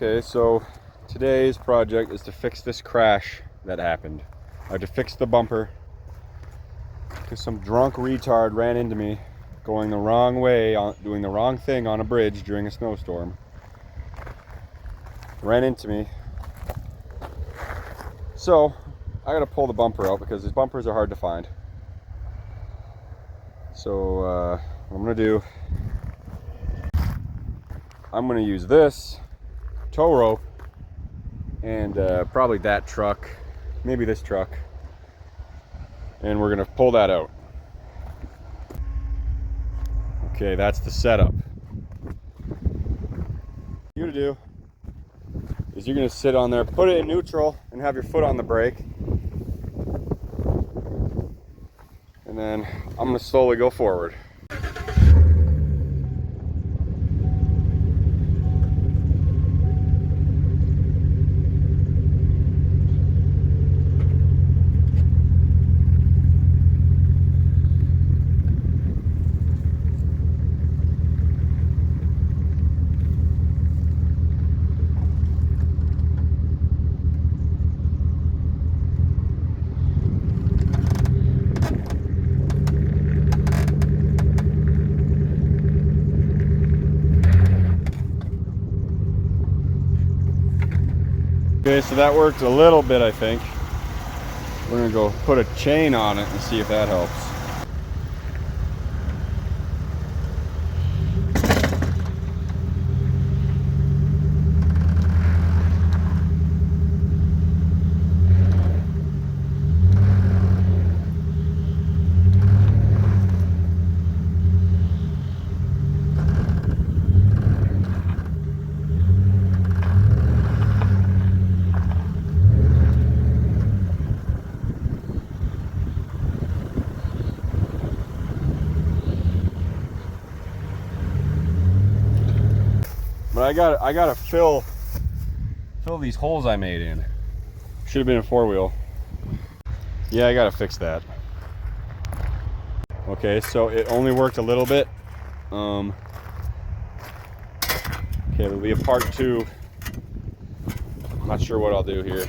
Okay, so today's project is to fix this crash that happened. I had to fix the bumper because some drunk retard ran into me going the wrong way, doing the wrong thing on a bridge during a snowstorm. Ran into me. So I gotta pull the bumper out because these bumpers are hard to find. So what I'm gonna do, I'm gonna use this tow rope and probably that truck, maybe this truck, and we're gonna pull that out. Okay, that's the setup. What you're gonna do is you're gonna sit on there, put it in neutral, and have your foot on the brake. And then I'm gonna slowly go forward. Okay, so that worked a little bit, I think. We're gonna go put a chain on it and see if that helps. But I gotta fill these holes I made in. Should have been a 4-wheel. Yeah, I gotta fix that. Okay, so it only worked a little bit. Okay, there'll be a part 2. I'm not sure what I'll do here.